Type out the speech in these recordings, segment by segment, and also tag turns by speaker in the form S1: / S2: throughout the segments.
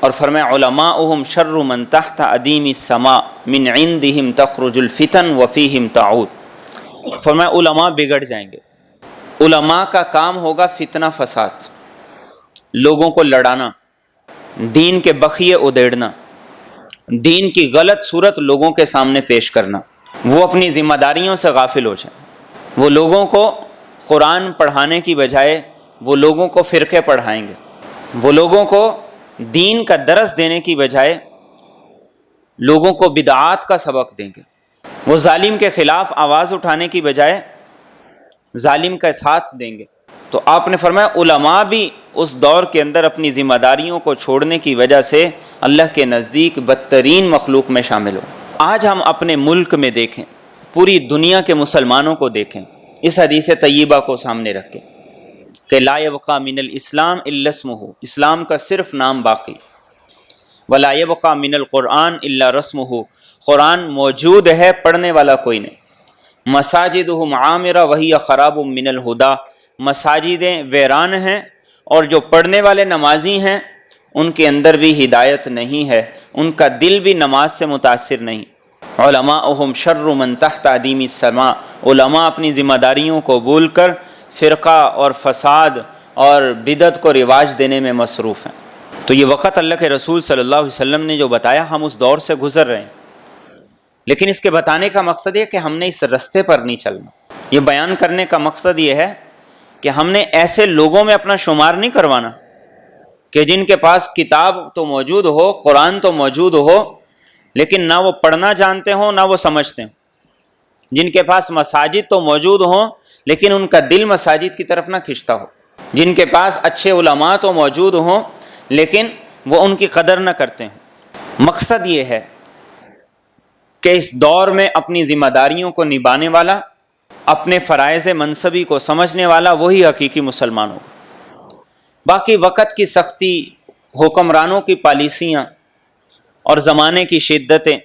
S1: اور فرمایا علماؤہم شر من تحت ادیم السماء من عندہم تخرج الفتن وفیہم تعود۔ فرمایا علماء بگڑ جائیں گے، علماء کا کام ہوگا فتنہ فساد، لوگوں کو لڑانا، دین کے بخیے ادھیڑنا، دین کی غلط صورت لوگوں کے سامنے پیش کرنا۔ وہ اپنی ذمہ داریوں سے غافل ہو جائیں، وہ لوگوں کو قرآن پڑھانے کی بجائے وہ لوگوں کو فرقے پڑھائیں گے، وہ لوگوں کو دین کا درس دینے کی بجائے لوگوں کو بدعات کا سبق دیں گے، وہ ظالم کے خلاف آواز اٹھانے کی بجائے ظالم کا ساتھ دیں گے۔ تو آپ نے فرمایا علماء بھی اس دور کے اندر اپنی ذمہ داریوں کو چھوڑنے کی وجہ سے اللہ کے نزدیک بدترین مخلوق میں شامل ہو۔ آج ہم اپنے ملک میں دیکھیں، پوری دنیا کے مسلمانوں کو دیکھیں، اس حدیث طیبہ کو سامنے رکھیں کہ لا یبقى من الاسلام الا اسمہ، اسلام کا صرف نام باقی، ولا یبقى من القرآن الا رسمہ، قرآن موجود ہے، پڑھنے والا کوئی نہیں۔ مساجدہم عامرہ وہی خراب من الہدی، مساجدیں ویران ہیں اور جو پڑھنے والے نمازی ہیں ان کے اندر بھی ہدایت نہیں ہے، ان کا دل بھی نماز سے متاثر نہیں۔ علماؤہم شر من تحت ادیم السماء، علماء اپنی ذمہ داریوں کو بھول کر فرقہ اور فساد اور بدعت کو رواج دینے میں مصروف ہیں۔ تو یہ وقت اللہ کے رسول صلی اللہ علیہ وسلم نے جو بتایا، ہم اس دور سے گزر رہے ہیں، لیکن اس کے بتانے کا مقصد یہ کہ ہم نے اس رستے پر نہیں چلنا۔ یہ بیان کرنے کا مقصد یہ ہے کہ ہم نے ایسے لوگوں میں اپنا شمار نہیں کروانا کہ جن کے پاس کتاب تو موجود ہو، قرآن تو موجود ہو، لیکن نہ وہ پڑھنا جانتے ہوں نہ وہ سمجھتے ہوں، جن کے پاس مساجد تو موجود ہوں لیکن ان کا دل مساجد کی طرف نہ کھنچتا ہو، جن کے پاس اچھے علماء تو موجود ہوں لیکن وہ ان کی قدر نہ کرتے ہوں۔ مقصد یہ ہے کہ اس دور میں اپنی ذمہ داریوں کو نبھانے والا، اپنے فرائض منصبی کو سمجھنے والا وہی حقیقی مسلمان ہوگا۔ باقی وقت کی سختی، حکمرانوں کی پالیسیاں اور زمانے کی شدتیں،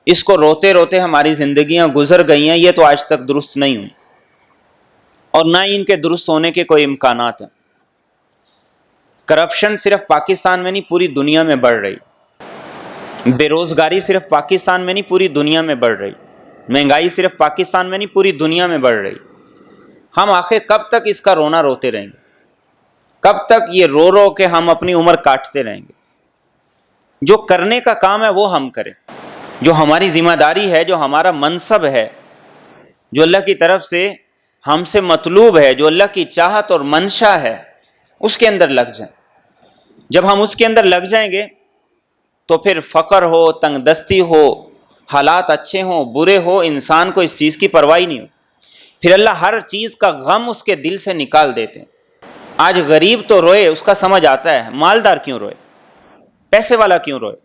S1: اس کو روتے روتے ہماری زندگیاں گزر گئی ہیں، یہ تو آج تک درست نہیں ہوئی اور نہ ہی ان کے درست ہونے کے کوئی امکانات ہیں۔ کرپشن صرف پاکستان میں نہیں، پوری دنیا میں بڑھ رہی، بے روزگاری صرف پاکستان میں نہیں، پوری دنیا میں بڑھ رہی، مہنگائی صرف پاکستان میں نہیں، پوری دنیا میں بڑھ رہی۔ ہم آخر کب تک اس کا رونا روتے رہیں گے؟ کب تک یہ رو رو کے ہم اپنی عمر کاٹتے رہیں گے؟ جو کرنے کا کام ہے وہ ہم کریں، جو ہماری ذمہ داری ہے، جو ہمارا منصب ہے، جو اللہ کی طرف سے ہم سے مطلوب ہے، جو اللہ کی چاہت اور منشا ہے، اس کے اندر لگ جائیں۔ جب ہم اس کے اندر لگ جائیں گے تو پھر فقر ہو، تنگ دستی ہو، حالات اچھے ہوں برے ہو، انسان کو اس چیز کی پرواہ نہیں ہو، پھر اللہ ہر چیز کا غم اس کے دل سے نکال دیتے ہیں۔ آج غریب تو روئے، اس کا سمجھ آتا ہے، مالدار کیوں روئے، پیسے والا کیوں روئے،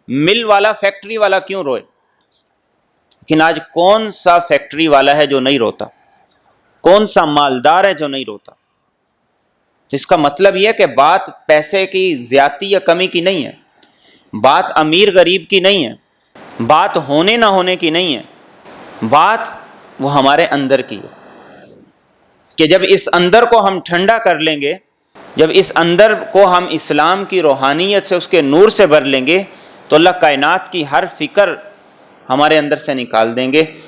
S1: مل والا، فیکٹری والا کیوں روئے، لیکن آج کون سا فیکٹری والا ہے جو نہیں روتا؟ کون سا مالدار ہے جو نہیں روتا؟ اس کا مطلب یہ ہے کہ بات پیسے کی زیادتی یا کمی کی نہیں ہے، بات امیر غریب کی نہیں ہے، بات ہونے نہ ہونے کی نہیں ہے، بات وہ ہمارے اندر کی ہے کہ جب اس اندر کو ہم ٹھنڈا کر لیں گے، جب اس اندر کو ہم اسلام کی روحانیت سے، اس کے نور سے بھر لیں گے، تو اللہ کائنات کی ہر فکر ہمارے اندر سے نکال دیں گے۔